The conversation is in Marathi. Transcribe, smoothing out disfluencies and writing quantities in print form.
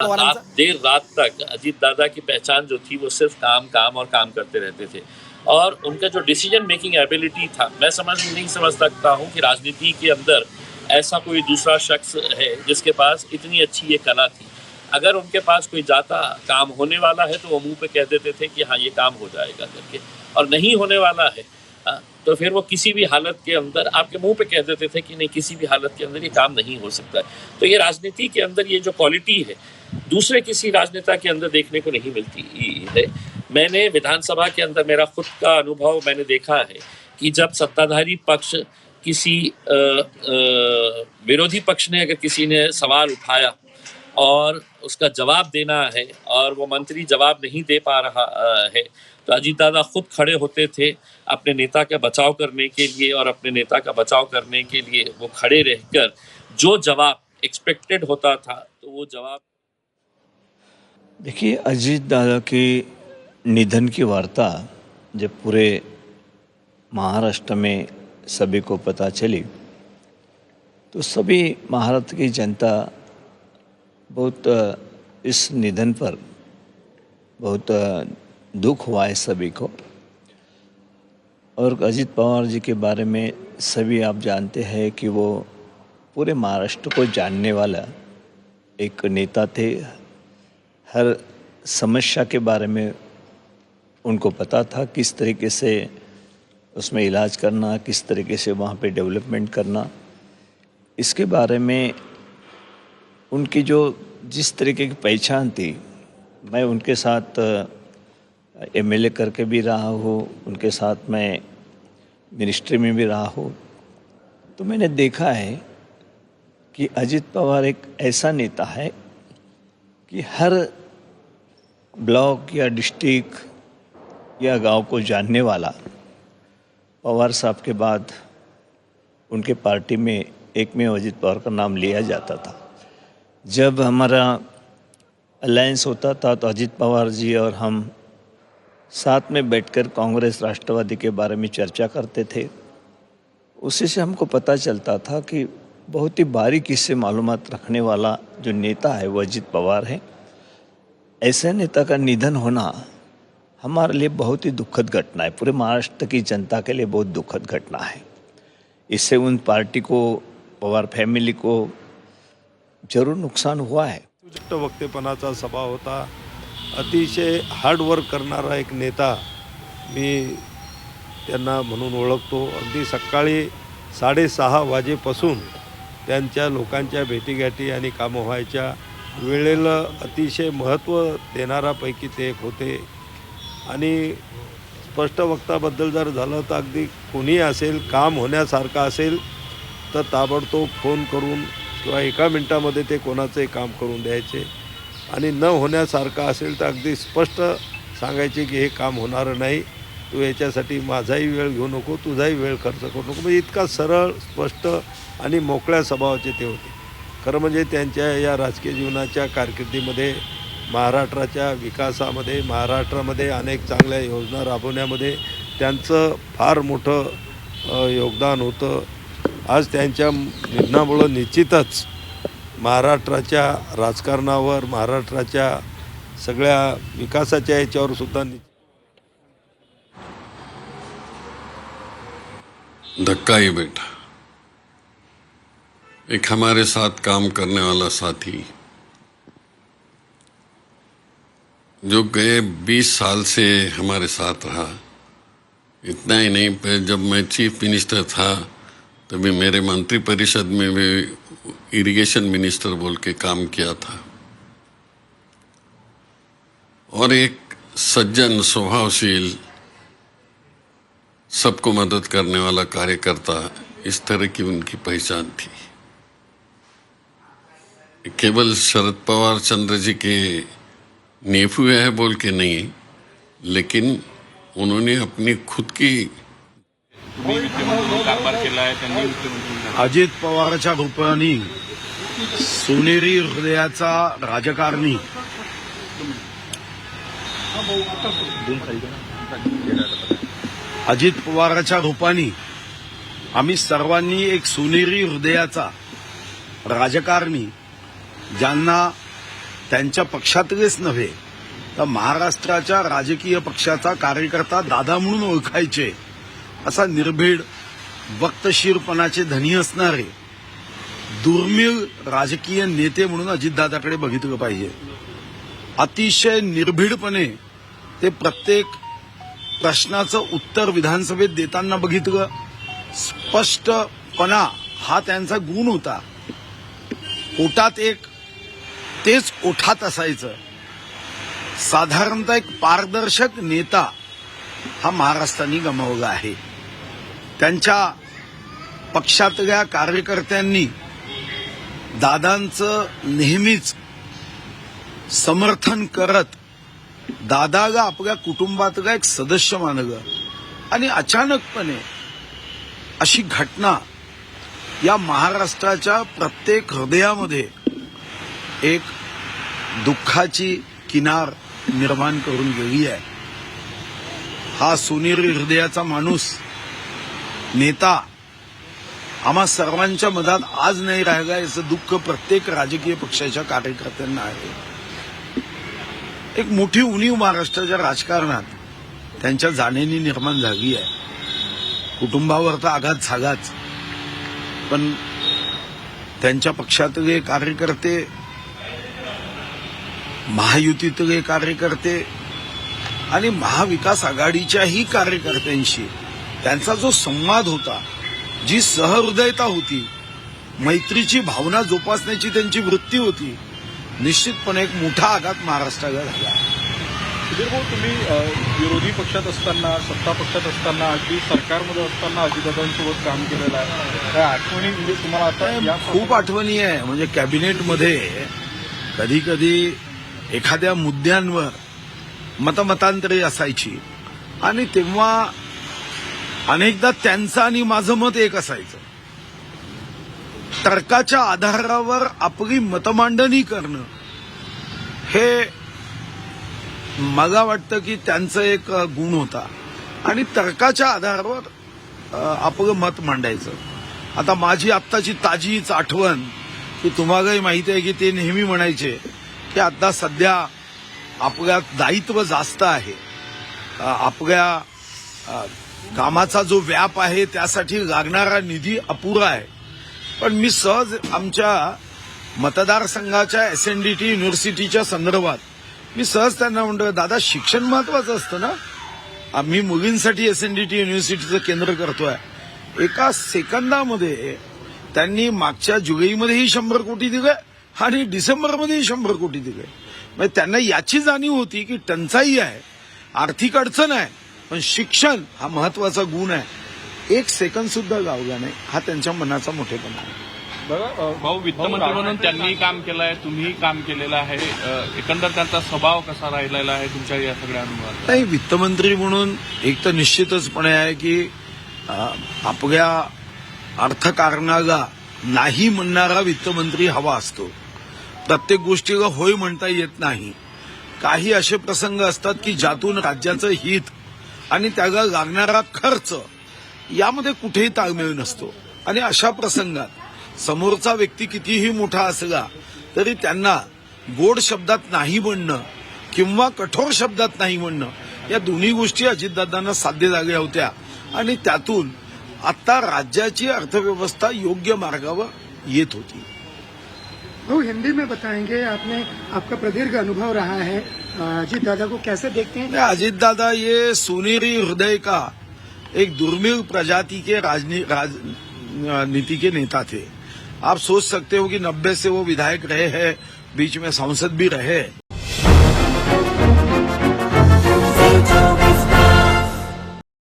देर रात तक अजीत दादा की पहचान जो थी वो सिर्फ काम काम और काम करते रहते थे और उनका जो डिसीजन मेकिंग एबिलिटी था, मैं नहीं समझ सकता हूँ कि राजनीति के अंदर ऐसा कोई दूसरा शख्स है जिसके पास इतनी अच्छी ये कला थी। अगर उनके पास कोई जाता काम होने वाला है तो वो मुंह पे कह देते थे कि हाँ ये काम हो जाएगा करके, और नहीं होने वाला है तो फिर वो किसी भी हालत के अंदर आपके मुंह पे कह देते थे कि नहीं, किसी भी हालत के अंदर ये काम नहीं हो सकता है। तो ये राजनीति के अंदर ये जो क्वालिटी है दूसरे किसी राजनेता के अंदर देखने को नहीं मिलती है। मैंने विधानसभा के अंदर मेरा खुद का अनुभव मैंने देखा है कि जब सत्ताधारी पक्ष किसी विरोधी पक्ष ने अगर किसी ने सवाल उठाया और उसका जवाब देना है और वो मंत्री जवाब नहीं दे पा रहा है तो अजीत दादा खुद खड़े होते थे अपने नेता का बचाव करने के लिए, और अपने नेता का बचाव करने के लिए वो खड़े रहकर जो जवाब एक्सपेक्टेड होता था तो वो जवाब। देखिए, अजीत दादा के निधन की वार्ता जब पूरे महाराष्ट्र में सभी को पता चली तो सभी महाराष्ट्र की जनता बहुत इस निधन पर बहुत दुख हुआ है सभी को। और अजीत पवार जी के बारे में सभी आप जानते हैं कि वो पूरे महाराष्ट्र को जानने वाला एक नेता थे। हर समस्या के बारे में उनको पता था, किस तरीके से उसमें इलाज करना, किस तरीके से वहाँ पे डेवलपमेंट करना, इसके बारे में उनकी जो जिस तरीके की पहचान थी। मैं उनके साथ एमएलए करके भी रहा हूँ, उनके साथ मैं मिनिस्ट्री में भी रहा हूँ, तो मैंने देखा है कि अजीत पवार एक ऐसा नेता है कि हर ब्लॉक या डिस्ट्रिक्ट या गांव को जानने वाला। पवार साहब के बाद उनके पार्टी में एक में अजीत पवार का नाम लिया जाता था। जब हमारा अलायंस होता था तो अजीत पवार जी और हम साथ में बैठकर कांग्रेस राष्ट्रवादी के बारे में चर्चा करते थे। उसी से हमको पता चलता था कि बहुत ही बारीकी से मालूमात रखने वाला जो नेता है वो अजीत पवार है। ऐसे नेता का निधन होना हमारे लिए बहुत ही दुखद घटना है, पूरे महाराष्ट्र की जनता के लिए बहुत दुखद घटना है। इससे उन पार्टी को, पवार फॅमिली को जरूर नुकसान हुआ है। वक्तेपणाचा स्वभाव होता, अतिशय हार्ड वर्क करणारा एक नेता मी त्यांना म्हणून ओळखतो। अगदी सकाळी 6:30 वाजेपासून त्यांच्या लोकांच्या भेटीगाठी आणि कामं व्हायच्या वेळेला अतिशय महत्त्व देणारापैकी ते एक होते। आणि स्पष्ट वक्ताबद्दल जर झालं तर अगदी कोणी असेल, काम होण्यासारखं असेल तर ताबडतोब फोन करून किंवा एका मिनिटामध्ये ते कोणाचंही काम करून द्यायचे, आणि न होण्यासारखं असेल तर अगदी स्पष्ट सांगायचे की हे काम होणारं नाही, तू याच्यासाठी माझाही वेळ घेऊ नको, तुझाही वेळ खर्च करू नको। म्हणजे इतका सरळ, स्पष्ट आणि मोकळ्या स्वभावाचे ते होते। खरं म्हणजे त्यांच्या या राजकीय जीवनाच्या कारकिर्दीमध्ये महाराष्ट्राच्या विकासामध्ये, महाराष्ट्रामध्ये अनेक चांगल्या योजना राबवण्यामध्ये त्यांचं फार मोठं योगदान होतं। आज त्यांच्या निधनामुळं निश्चितच महाराष्ट्राच्या राजकारणावर, महाराष्ट्राच्या सगळ्या विकासाच्या याच्यावर सुद्धा धक्का ही बैठा। एक हमारे साथ काम करने वाला साथी जो गए 20 साल से हमारे साथ रहा। इतना ही नहीं, पर जब मैं चीफ मिनिस्टर था तभी मेरे मंत्रिपरिषद में भी इरिगेशन मिनिस्टर बोल के काम किया था। और एक सज्जन, स्वभावशील, सबको मदद करने वाला कार्यकर्ता, इस तरह की उनकी पहचान थी। केवल शरद पवार चंद्र जी के नेफ्यू है बोल के नहीं, लेकिन उन्होंने अपनी खुद की अजित पवारच्या रूपाने सोनेरी हृदयाचा राजकारणी, अजित पवारच्या रूपाने आम्ही सर्वांनी एक सोनेरी हृदयाचा राजकारणी, ज्यांना त्यांच्या पक्षातलेच नव्हे तर महाराष्ट्राच्या राजकीय पक्षाचा कार्यकर्ता दादा म्हणून ओळखायचे असा निर्भीड वक्तशीरपणाचे धनी असणारे दुर्मिळ राजकीय नेते म्हणून अजितदादाकडे बघितलं पाहिजे. अतिशय निर्भीडपणे ते प्रत्येक प्रश्नाचं उत्तर विधानसभेत देताना बघितलं. स्पष्टपणा हा त्यांचा गुण होता. ओठात एक तेच ओठात असायचं. साधारणतः एक पारदर्शक नेता हा महाराष्ट्राने गमावला आहे. त्यांच्या पक्षातल्या कार्यकर्त्यांनी दादांचं नेहमीच समर्थन करत दादाला आपल्या कुटुंबातला एक सदस्य मानलं आणि अचानकपणे अशी घटना या महाराष्ट्राच्या प्रत्येक हृदयामध्ये एक दुःखाची किनार निर्माण करून गेली आहे. हा सोनेरी हृदयाचा माणूस नेता आम्हा सर्वांच्या मनात आज नाही राहिला याचं दुःख प्रत्येक राजकीय पक्षाच्या कार्यकर्त्यांना आहे. एक मोठी उणीव महाराष्ट्राच्या राजकारणात त्यांच्या जाण्याने निर्माण झाली आहे. कुटुंबावर तर आघात झालाच, पण त्यांच्या पक्षातले कार्यकर्ते, महायुतीतले कार्यकर्ते आणि महाविकास आघाडीच्याही कार्यकर्त्यांशी त्यांचा जो संवाद होता, जी सहृदयता होती, मैत्रीची भावना जोपासण्याची त्यांची वृत्ती होती, निश्चितपणे एक मोठा आघात महाराष्ट्राला झाला. सुधीर भाऊ, तुम्ही विरोधी पक्षात असताना, सत्ता पक्षात असताना, अगदी सरकारमध्ये असताना अजितदादांसोबत काम केलेलं आहे. त्या आठवणी म्हणजे तुम्हाला आता खूप आठवणी आहे. म्हणजे कॅबिनेटमध्ये कधी कधी एखाद्या मुद्द्यांवर मतमतांतरे असायची आणि तेव्हा अनेकदा त्यांचं आणि माझं मत एक असायचं. तर्काच्या आधारावर आपली मतमांडणी करणं हे मला वाटतं की त्यांचं एक गुण होता आणि तर्काच्या आधारावर आपलं मत मांडायचं. आता माझी आत्ताची ताजीच आठवण की तुम्हालाही माहिती आहे की ते नेहमी म्हणायचे की आता सध्या आपल्यात दायित्व जास्त आहे, आपल्या कामाचा जो व्याप आहे त्यासाठी लागणारा निधी अपुरा आहे. पण मी सहज आमच्या मतदारसंघाच्या एसएनडीटी युनिव्हर्सिटीच्या संदर्भात मी सहज त्यांना म्हणतो, दादा शिक्षण महत्वाचं असतं ना, आम्ही मुलींसाठी एसएनडीटी युनिव्हर्सिटीचं केंद्र करतोय. एका सेकंदामध्ये त्यांनी मागच्या जुलैमध्येही 100 कोटी दिले आणि डिसेंबरमध्येही 100 कोटी दिले. म्हणजे त्यांना याची जाणीव होती की टंचाई आहे, आर्थिक अडचण आहे, पण शिक्षण हा महत्वाचा गुण आहे. एक सेकंद सुद्धा गावला नाही. हा त्यांच्या मनाचा मोठेपणा आहे. बघा भाऊ, वित्तमंत्री म्हणून त्यांनी काम केलं आहे, तुम्ही काम केलेलं आहे. एकंदर त्यांचा स्वभाव कसा राहिलेला आहे तुमच्या या सगळ्या अनुभवात? नाही, वित्तमंत्री म्हणून एक तर निश्चितचपणे आहे की आपल्या अर्थकारणाला नाही म्हणणारा वित्तमंत्री हवा असतो. प्रत्येक गोष्टीला होय म्हणता येत नाही. काही असे प्रसंग असतात की ज्यातून राज्याचं हित आणि त्याला लागणारा खर्च यामध्ये कुठेही ताळमेळ नसतो आणि अशा प्रसंगात समोरचा व्यक्ती कितीही मोठा असला तरी त्यांना गोड शब्दात नाही म्हणणं किंवा कठोर शब्दात नाही म्हणणं या दोन्ही गोष्टी अजितदादांना साध्य झाल्या होत्या आणि त्यातून आता राज्याची अर्थव्यवस्था योग्य मार्गावर येत होती. वो हिंदी में बताएंगे, आपने आपका प्रदीर्घ अनुभव रहा है, अजीत दादा को कैसे देखते हैं? अजीत दादा ये सोनेरी हृदय का एक दुर्मिळ प्रजाति के राजनीति के नेता थे. आप सोच सकते हो कि 90 से वो विधायक रहे हैं, बीच में सांसद भी रहे.